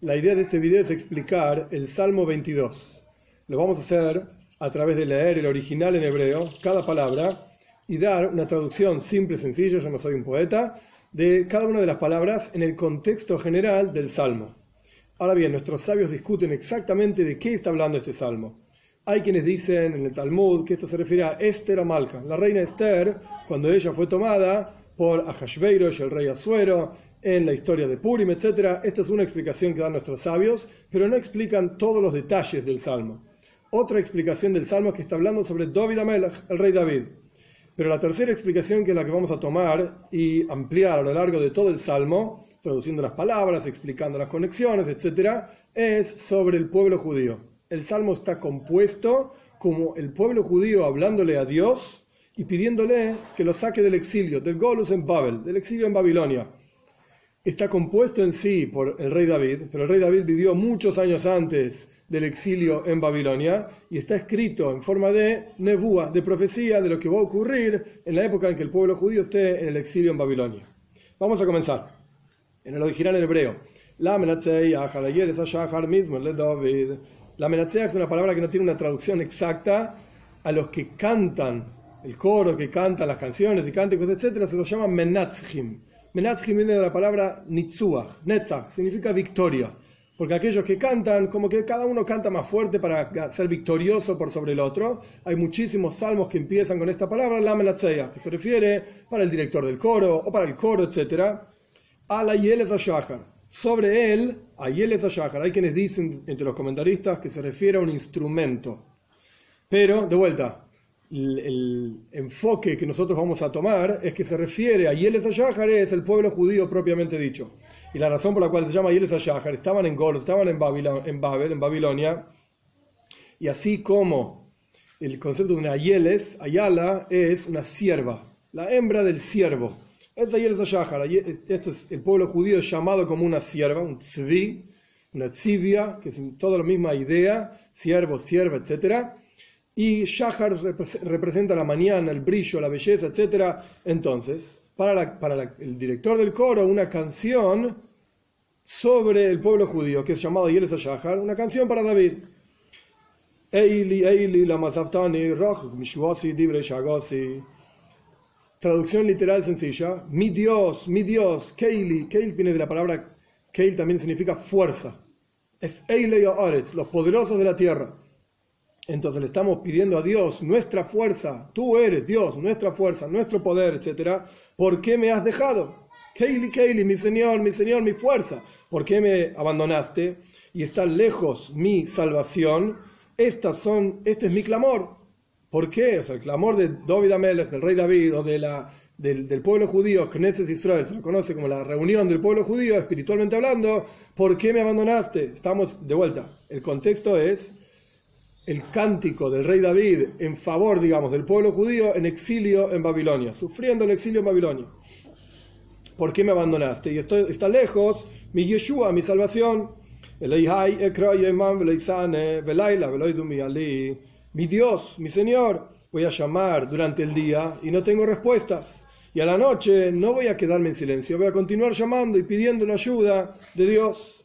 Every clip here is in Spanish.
La idea de este video es explicar el Salmo 22. Lo vamos a hacer a través de leer el original en hebreo, cada palabra, y dar una traducción simple, sencilla, yo no soy un poeta, de cada una de las palabras en el contexto general del Salmo. Ahora bien, nuestros sabios discuten exactamente de qué está hablando este Salmo. Hay quienes dicen en el Talmud que esto se refiere a Esther Amalca, la reina Esther, cuando ella fue tomada por Ahashveirosh, el rey Asuero, en la historia de Purim, etc. Esta es una explicación que dan nuestros sabios, pero no explican todos los detalles del Salmo. Otra explicación del Salmo es que está hablando sobre David Amelech, el rey David. Pero la tercera explicación, que es la que vamos a tomar y ampliar a lo largo de todo el Salmo, traduciendo las palabras, explicando las conexiones, etc., es sobre el pueblo judío. El Salmo está compuesto como el pueblo judío hablándole a Dios y pidiéndole que lo saque del exilio, del Golus en Babel, del exilio en Babilonia. Está compuesto en sí por el rey David, pero el rey David vivió muchos años antes del exilio en Babilonia y está escrito en forma de nebúa, de profecía de lo que va a ocurrir en la época en que el pueblo judío esté en el exilio en Babilonia. Vamos a comenzar. En el original en hebreo. La menatzeach es una palabra que no tiene una traducción exacta. A los que cantan, el coro que cantan las canciones y cánticos, etc., se los llama menatzchim. Menatzchim viene de la palabra nitzuach, netzach, significa victoria. Porque aquellos que cantan, como que cada uno canta más fuerte para ser victorioso por sobre el otro. Hay muchísimos salmos que empiezan con esta palabra, la menatzeach, que se refiere para el director del coro o para el coro, etc. A la Yeles HaShachar. Sobre él, a Yeles HaShachar, hay quienes dicen entre los comentaristas que se refiere a un instrumento. Pero, de vuelta, el enfoque que nosotros vamos a tomar es que se refiere a Yeles HaShachar, es el pueblo judío propiamente dicho. Y la razón por la cual se llama Yeles HaShachar, estaban en Gol, estaban en Babel, en Babilonia, y así como el concepto de una Yeles, Ayala, es una sierva, la hembra del siervo. Es Yeles HaShachar. Esto es el pueblo judío llamado como una sierva, un tzvi, una tzivia, que es toda la misma idea, siervo, sierva, etc. Y Shachar representa la mañana, el brillo, la belleza, etc. Entonces, para el director del coro, una canción sobre el pueblo judío, que es llamado Yeles HaShachar, una canción para David. Eili, Eili, lama sabtani, roch, mishwasi, divrei shagosi. Traducción literal sencilla, mi Dios, Keili. Keil viene de la palabra, Keil también significa fuerza. Es Eilei Haaretz, los poderosos de la tierra. Entonces le estamos pidiendo a Dios, nuestra fuerza, tú eres Dios, nuestra fuerza, nuestro poder, etc. ¿Por qué me has dejado? Keili, Keili, mi Señor, mi fuerza. ¿Por qué me abandonaste? Y está lejos mi salvación. Este es mi clamor. ¿Por qué? O sea, el clamor de David Amelech, del rey David, o del pueblo judío, Knesset Israel, se lo conoce como la reunión del pueblo judío, espiritualmente hablando. ¿Por qué me abandonaste? Estamos de vuelta. El contexto es el cántico del rey David en favor, digamos, del pueblo judío en exilio en Babilonia, sufriendo el exilio en Babilonia. ¿Por qué me abandonaste? Y está lejos mi Yeshua, mi salvación. Mi Dios, mi Señor, voy a llamar durante el día y no tengo respuestas. Y a la noche no voy a quedarme en silencio, voy a continuar llamando y pidiendo la ayuda de Dios.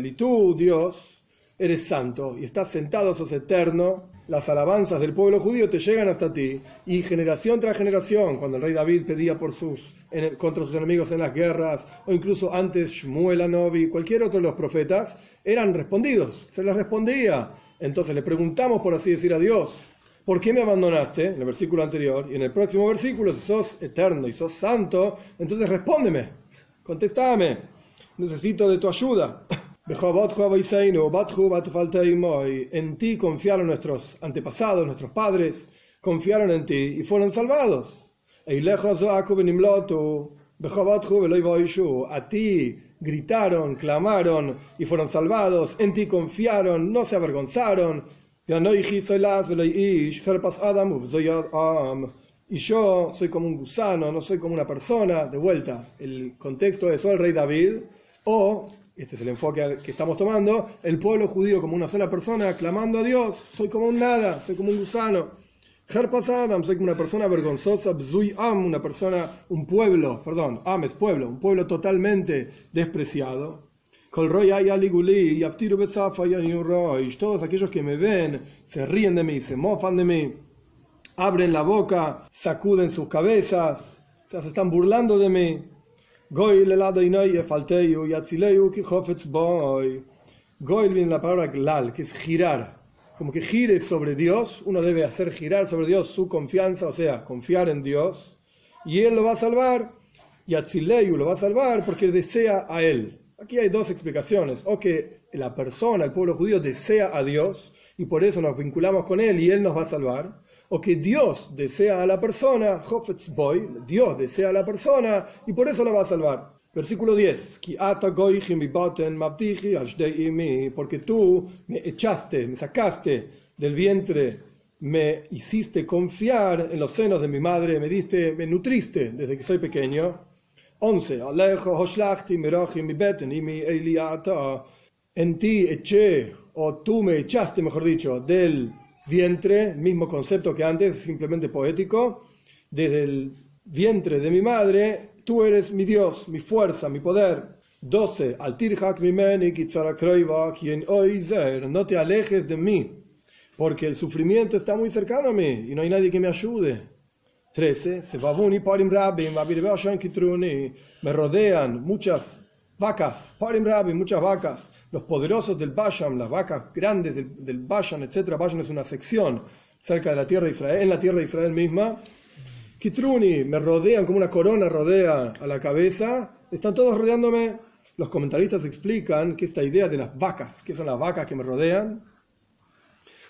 Y tú, Dios, eres santo y estás sentado, sos eterno. Las alabanzas del pueblo judío te llegan hasta ti. Y generación tras generación, cuando el rey David pedía contra sus enemigos en las guerras, o incluso antes Shmuel Anobi, cualquier otro de los profetas, eran respondidos, se les respondía. Entonces le preguntamos, por así decir, a Dios, ¿por qué me abandonaste? En el versículo anterior, y en el próximo versículo, si sos eterno y sos santo, entonces respóndeme, contéstame, necesito de tu ayuda. En ti confiaron nuestros antepasados, nuestros padres, confiaron en ti y fueron salvados. A ti gritaron, clamaron y fueron salvados, en ti confiaron, no se avergonzaron. Y yo soy como un gusano, no soy como una persona. De vuelta, el contexto es o el rey David, o, este es el enfoque que estamos tomando, el pueblo judío como una sola persona, clamando a Dios, soy como un nada, soy como un gusano. Herpas Adam, soy como una persona vergonzosa, Bzui Am, un pueblo un pueblo totalmente despreciado. Todos aquellos que me ven se ríen de mí, se mofan de mí, abren la boca, sacuden sus cabezas, o sea, se están burlando de mí. Goil viene la palabra glal, que es girar, como que gire sobre Dios. Uno debe hacer girar sobre Dios su confianza, o sea, confiar en Dios, y Él lo va a salvar. Y Atzileyu lo va a salvar porque desea a Él. Aquí hay dos explicaciones: o que la persona, el pueblo judío, desea a Dios y por eso nos vinculamos con Él y Él nos va a salvar, o que Dios desea a la persona, Dios desea a la persona y por eso la va a salvar. Versículo 10: porque tú me echaste, me sacaste del vientre, me hiciste confiar en los senos de mi madre, me nutriste desde que soy pequeño. 11: en ti eché, o tú me echaste, mejor dicho, del vientre, mismo concepto que antes, simplemente poético, desde el vientre de mi madre, tú eres mi Dios, mi fuerza, mi poder. 12: no te alejes de mí, porque el sufrimiento está muy cercano a mí y no hay nadie que me ayude. 13: me rodean muchas vacas, muchas vacas, los poderosos del Bashan, las vacas grandes del Bashan, etc. Bashan es una sección cerca de la tierra de Israel, en la tierra de Israel misma. Kitruni, me rodean como una corona, rodea a la cabeza, están todos rodeándome. Los comentaristas explican que esta idea de las vacas, que son las vacas que me rodean,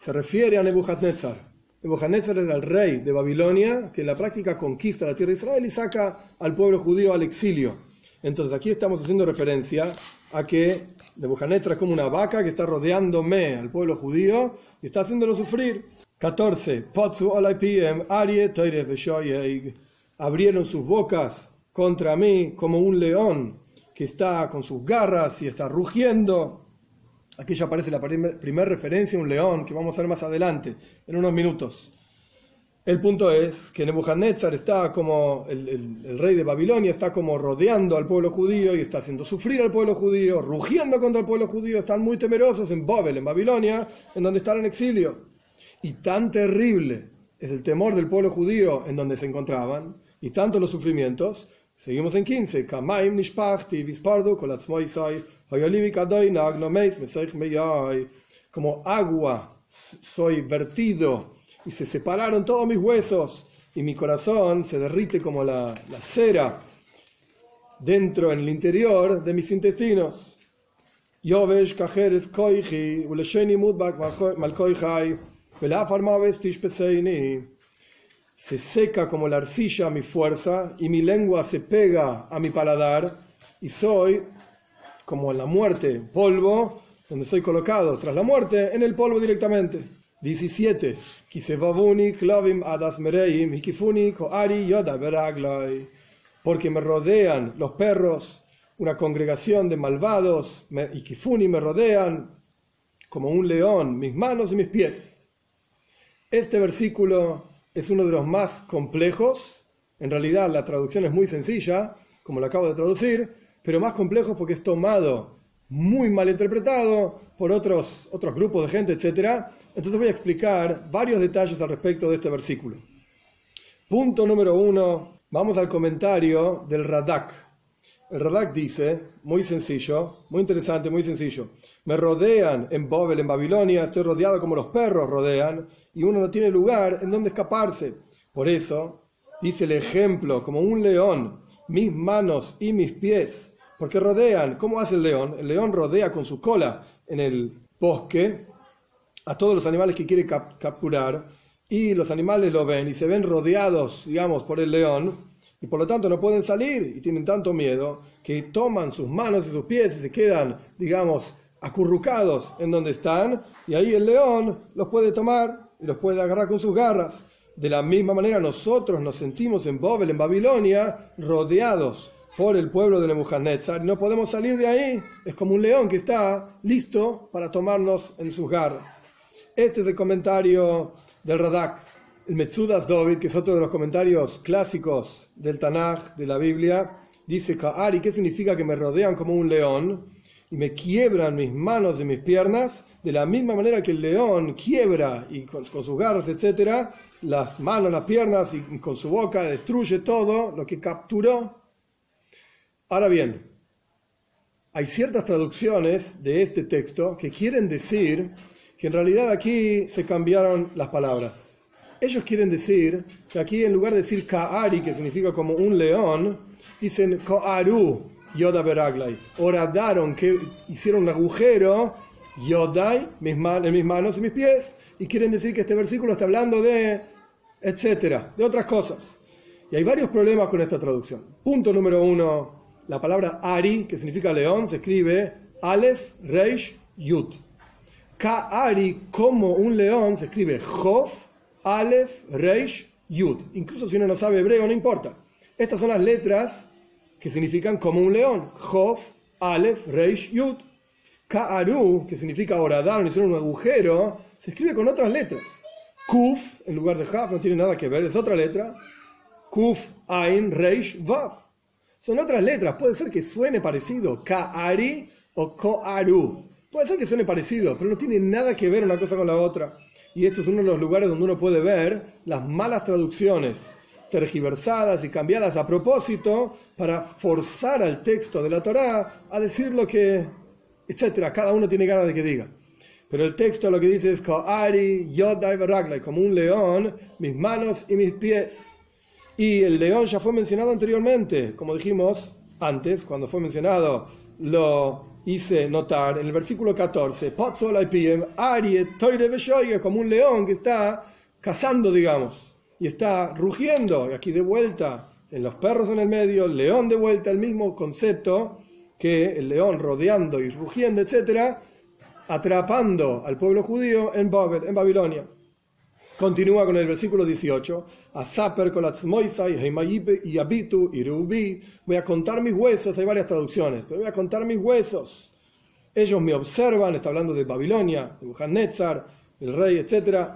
se refiere a Nebuchadnezzar. Nebuchadnezzar era el rey de Babilonia, que en la práctica conquista la tierra de Israel y saca al pueblo judío al exilio. Entonces aquí estamos haciendo referencia a que Nebuchadnezzar es como una vaca que está rodeándome al pueblo judío y está haciéndolo sufrir. 14: abrieron sus bocas contra mí como un león que está con sus garras y está rugiendo. Aquí ya aparece la primera referencia a un león que vamos a ver más adelante, en unos minutos. El punto es que Nebuchadnezzar está como, el rey de Babilonia está como rodeando al pueblo judío y está haciendo sufrir al pueblo judío, rugiendo contra el pueblo judío. Están muy temerosos en Babel, en Babilonia, en donde están en exilio. Y tan terrible es el temor del pueblo judío en donde se encontraban, y tanto los sufrimientos. Seguimos en 15: como agua soy vertido y se separaron todos mis huesos y mi corazón se derrite como la cera dentro, en el interior de mis intestinos. Se seca como la arcilla mi fuerza y mi lengua se pega a mi paladar y soy como en la muerte, polvo, donde soy colocado tras la muerte en el polvo directamente. 17: porque me rodean los perros, una congregación de malvados, y Kifuni me rodean como un león, mis manos y mis pies. Este versículo es uno de los más complejos. En realidad la traducción es muy sencilla, como lo acabo de traducir, pero más complejo porque es tomado muy mal interpretado por otros grupos de gente, etc. Entonces voy a explicar varios detalles al respecto de este versículo. Punto número 1, vamos al comentario del Radak. El Radak dice, muy sencillo, muy interesante, muy sencillo: me rodean en Babel, en Babilonia, estoy rodeado como los perros rodean, y uno no tiene lugar en donde escaparse. Por eso dice el ejemplo, como un león, mis manos y mis pies, porque rodean. ¿Cómo hace el león? El león rodea con su cola en el bosque a todos los animales que quiere capturar, y los animales lo ven y se ven rodeados, digamos, por el león, y por lo tanto no pueden salir y tienen tanto miedo que toman sus manos y sus pies y se quedan, digamos, acurrucados en donde están, y ahí el león los puede tomar y los puede agarrar con sus garras. De la misma manera nosotros nos sentimos en Babel, en Babilonia, rodeados por el pueblo de Nebuchadnezzar, y no podemos salir de ahí. Es como un león que está listo para tomarnos en sus garras. Este es el comentario del Radak. El Metzudas David, que es otro de los comentarios clásicos del Tanaj, de la Biblia, dice: Ka'ari, ¿qué significa que me rodean como un león y me quiebran mis manos y mis piernas? De la misma manera que el león quiebra y con sus garras, etcétera, las manos, las piernas y con su boca destruye todo lo que capturó. Ahora bien, hay ciertas traducciones de este texto que quieren decir que en realidad aquí se cambiaron las palabras. Ellos quieren decir que aquí, en lugar de decir Ka'ari, que significa como un león, dicen Ko'aru Yoda Beraglai. Horadaron, que hicieron un agujero, Yodai, en mis manos y mis pies. Y quieren decir que este versículo está hablando de, etcétera, de otras cosas. Y hay varios problemas con esta traducción. Punto número 1. La palabra Ari, que significa león, se escribe Aleph, Reish, Yud. Ka'ari, como un león, se escribe Jof, Aleph, Reish, Yud. Incluso si uno no sabe hebreo, no importa. Estas son las letras que significan como un león. Jof, Aleph, Reish, Yud. Ka'aru, que signica horadaron, hicieron un agujero, se escribe con otras letras. Kuf, en lugar de Haf, no tiene nada que ver, es otra letra. Kuf, Ain, Reish, Vav. Son otras letras, puede ser que suene parecido, Ka'ari o Ko'aru. Puede ser que suene parecido, pero no tiene nada que ver una cosa con la otra. Y esto es uno de los lugares donde uno puede ver las malas traducciones tergiversadas y cambiadas a propósito para forzar al texto de la Torá a decir lo que, etcétera. Cada uno tiene ganas de que diga. Pero el texto lo que dice es Ko'ari Yodai Beraglai, como un león, mis manos y mis pies. Y el león ya fue mencionado anteriormente, como dijimos antes, cuando fue mencionado, lo hice notar en el versículo 14, como un león que está cazando, digamos, y está rugiendo, y aquí de vuelta, en los perros en el medio, el león de vuelta, el mismo concepto que el león rodeando y rugiendo, etcétera, atrapando al pueblo judío en Babilonia. Continúa con el versículo 18. Voy a contar mis huesos. Hay varias traducciones, pero voy a contar mis huesos. Ellos me observan, está hablando de Babilonia, de Nebuchadnezzar, el rey, etc.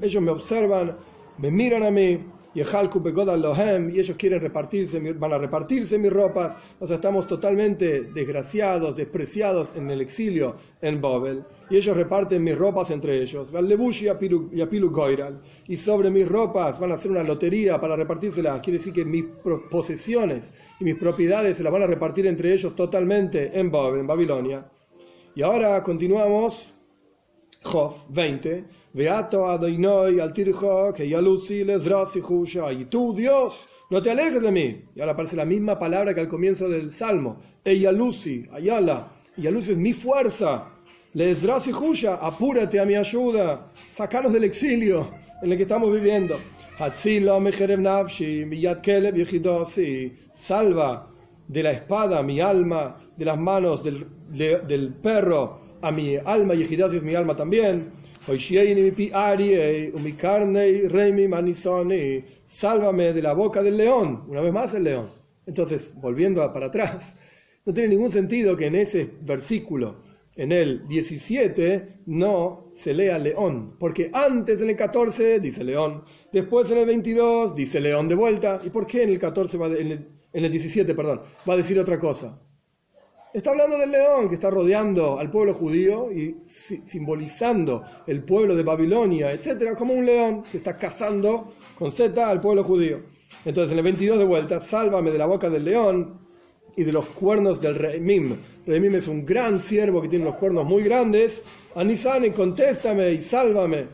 Ellos me observan, me miran a mí, y ellos quieren repartirse, van a repartirse mis ropas. O sea, estamos totalmente desgraciados, despreciados en el exilio en Babel. Y ellos reparten mis ropas entre ellos. Y sobre mis ropas van a hacer una lotería para repartírselas. Quiere decir que mis posesiones y mis propiedades se las van a repartir entre ellos totalmente en Babel, en Babilonia. Y ahora continuamos. Job 20. Y tú, Dios, no te alejes de mí. Y ahora aparece la misma palabra que al comienzo del Salmo. Eyalusi, Ayala. Eyalusi es mi fuerza. Lezrasi Jusha, apúrate a mi ayuda. Sacanos del exilio en el que estamos viviendo. Salva de la espada mi alma, de las manos del perro a mi alma, y Ejidasi es mi alma también. Sálvame de la boca del león. Una vez más el león. Entonces, volviendo para atrás, no tiene ningún sentido que en ese versículo, en el 17, no se lea león, porque antes en el 14 dice león, después en el 22 dice león de vuelta. ¿Y por qué en el 14 en el 17, perdón, va a decir otra cosa? Está hablando del león que está rodeando al pueblo judío y simbolizando el pueblo de Babilonia, etcétera, como un león que está cazando con Z al pueblo judío. Entonces en el 22 de vuelta, sálvame de la boca del león y de los cuernos del Reimim. Reimim es un gran ciervo que tiene los cuernos muy grandes. Anisani, contéstame y sálvame.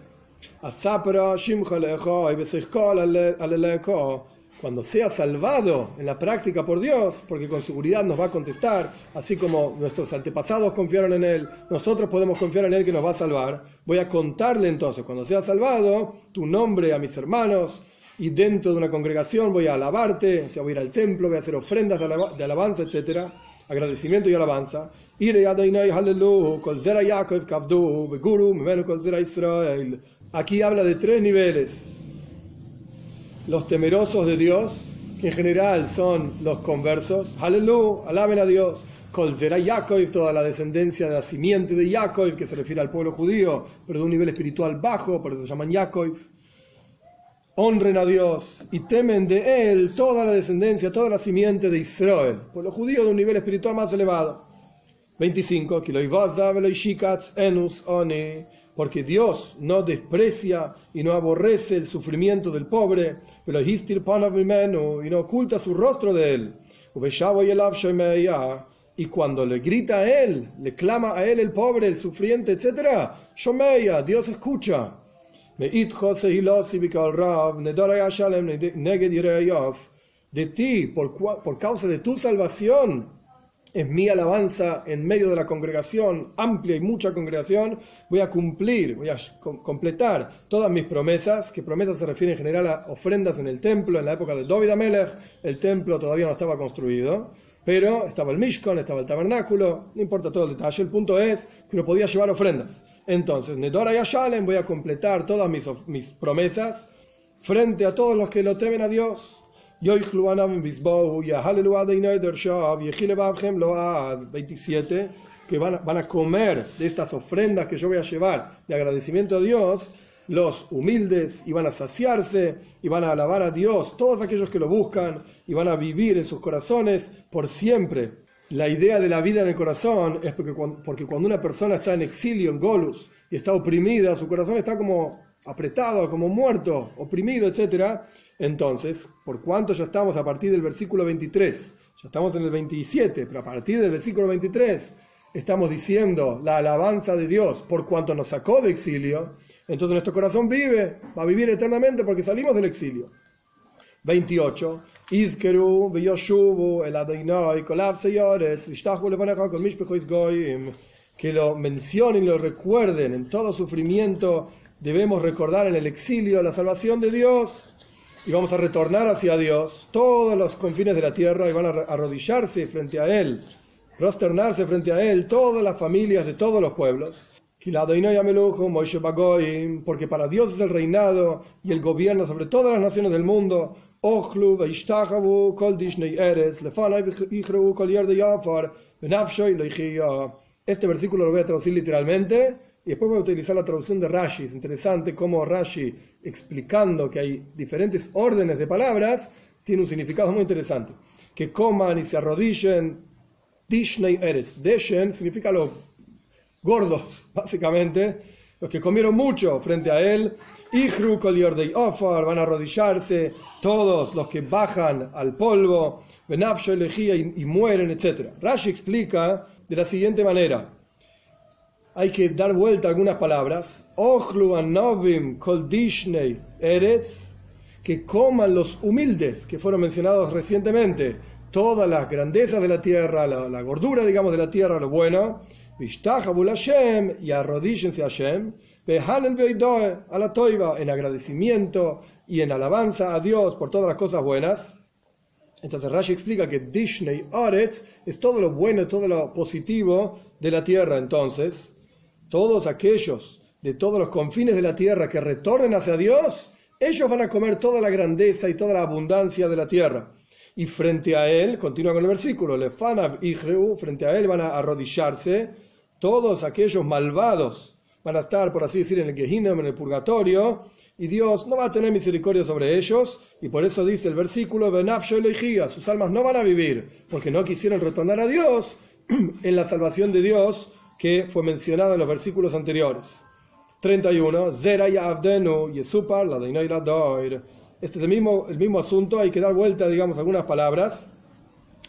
Asapra shimcha lecho y besechkol alelecho. Cuando sea salvado en la práctica por Dios, porque con seguridad nos va a contestar, así como nuestros antepasados confiaron en Él, nosotros podemos confiar en Él que nos va a salvar. Voy a contarle entonces, cuando sea salvado, tu nombre a mis hermanos, y dentro de una congregación voy a alabarte, o sea, voy a ir al templo, voy a hacer ofrendas de alabanza, etc. Agradecimiento y alabanza. Aquí habla de 3 niveles. Los temerosos de Dios, que en general son los conversos, aleluya, alaben a Dios. Kol Zera Yaakov, toda la descendencia de la simiente de Yaakov, que se refiere al pueblo judío, pero de un nivel espiritual bajo, por eso se llaman Yaakov. honren a Dios y temen de Él toda la descendencia, toda la simiente de Israel, por los judíos de un nivel espiritual más elevado. 25. Porque Dios no desprecia y no aborrece el sufrimiento del pobre, y no oculta su rostro de él. Y cuando le grita a él, le clama a él el pobre, el sufriente, etc., Dios escucha. De ti, por causa de tu salvación, es mi alabanza en medio de la congregación, amplia y mucha congregación. Voy a cumplir, voy a completar todas mis promesas, que promesas se refieren en general a ofrendas en el templo. En la época de David Amelech, el templo todavía no estaba construido, pero estaba el Mishkan, estaba el tabernáculo, no importa todo el detalle, el punto es que uno podía llevar ofrendas. Entonces, Nedora y Shalem, voy a completar todas mis promesas frente a todos los que lo temen a Dios. 27, que van a comer de estas ofrendas que yo voy a llevar de agradecimiento a Dios, los humildes, y van a saciarse y van a alabar a Dios todos aquellos que lo buscan, y van a vivir en sus corazones por siempre. La idea de la vida en el corazón es porque cuando una persona está en exilio, en Golus, y está oprimida, su corazón está como apretado, como muerto, oprimido, etc. Entonces, por cuanto ya estamos a partir del versículo 23, ya estamos en el 27, pero a partir del versículo 23 estamos diciendo la alabanza de Dios por cuanto nos sacó de exilio, entonces nuestro corazón va a vivir eternamente porque salimos del exilio. 28. Izkeru v'yoshuvu el Adonai kolav seyoretz v'shtachu levanecha kol mishpechois goyim, que lo mencionen y lo recuerden en todo sufrimiento. Debemos recordar en el exilio la salvación de Dios, y vamos a retornar hacia Dios todos los confines de la tierra, y van a arrodillarse frente a Él, prosternarse frente a Él todas las familias de todos los pueblos. Porque para Dios es el reinado y el gobierno sobre todas las naciones del mundo. Este versículo lo voy a traducir literalmente y después voy a utilizar la traducción de Rashi. Es interesante cómo Rashi, explicando que hay diferentes órdenes de palabras, tiene un significado muy interesante. Que coman y se arrodillen. Dishnei Eres. Deshen significa los gordos, básicamente, los que comieron mucho frente a él. Ichru kol yordei ofar, van a arrodillarse todos los que bajan al polvo. Benafsho elegía y mueren, etc. Rashi explica de la siguiente manera. Hay que dar vuelta a algunas palabras. Ochlu anovim kol dishnei eretz, que coman los humildes, que fueron mencionados recientemente, todas las grandezas de la tierra, la gordura, digamos, de la tierra, lo bueno. Vishtachavu Hashem, y arrodíllense a Hashem. Behalel veidoe a la toiva, en agradecimiento y en alabanza a Dios por todas las cosas buenas. Entonces Rashi explica que Dishnei Aretz es todo lo bueno, todo lo positivo de la tierra. Entonces, todos aquellos de todos los confines de la tierra que retornen hacia Dios, ellos van a comer toda la grandeza y toda la abundancia de la tierra. Y frente a él, continúa con el versículo, Lefanav Ichreu, frente a él van a arrodillarse todos aquellos malvados, van a estar, por así decir, en el Gehinnom, en el purgatorio, y Dios no va a tener misericordia sobre ellos, y por eso dice el versículo, Benafsho elegía, sus almas no van a vivir, porque no quisieron retornar a Dios en la salvación de Dios, que fue mencionada en los versículos anteriores. 31. Zera y Abdenu, Yesupar, la Deinai la Doir. Este es el mismo asunto, hay que dar vuelta, digamos, algunas palabras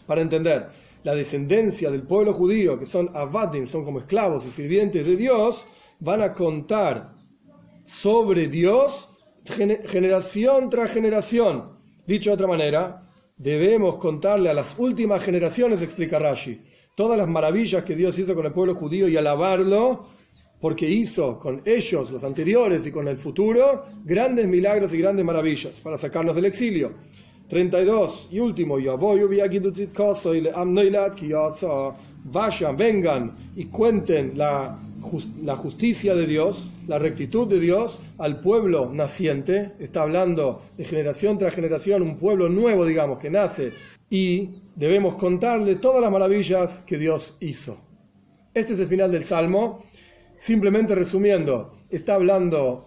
para entender. La descendencia del pueblo judío, que son Avadim, son como esclavos y sirvientes de Dios, van a contar sobre Dios generación tras generación. Dicho de otra manera, debemos contarle a las últimas generaciones, explica Rashi, todas las maravillas que Dios hizo con el pueblo judío y alabarlo, porque hizo con ellos, los anteriores y con el futuro, grandes milagros y grandes maravillas para sacarnos del exilio. 32 y último, vayan, vengan y cuenten la justicia de Dios, la rectitud de Dios al pueblo naciente. Está hablando de generación tras generación, un pueblo nuevo, digamos, que nace, y debemos contarle todas las maravillas que Dios hizo. Este es el final del Salmo. Simplemente resumiendo, está hablando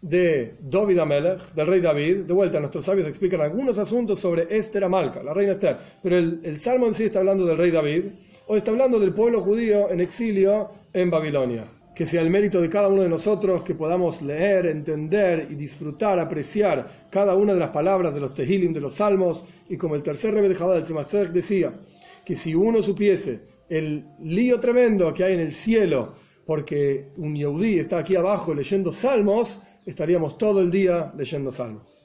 de David Amelech, del rey David. De vuelta, nuestros sabios explican algunos asuntos sobre Esther Amalca, la reina Esther, pero el salmo en sí está hablando del rey David, o está hablando del pueblo judío en exilio en Babilonia. Que sea el mérito de cada uno de nosotros que podamos leer, entender y disfrutar, apreciar cada una de las palabras de los Tehilim, de los salmos, y como el tercer Rebbe de Chabad, el Tzemach Tzedek, decía, que si uno supiese el lío tremendo que hay en el cielo, porque un Yehudí está aquí abajo leyendo salmos, estaríamos todo el día leyendo salmos.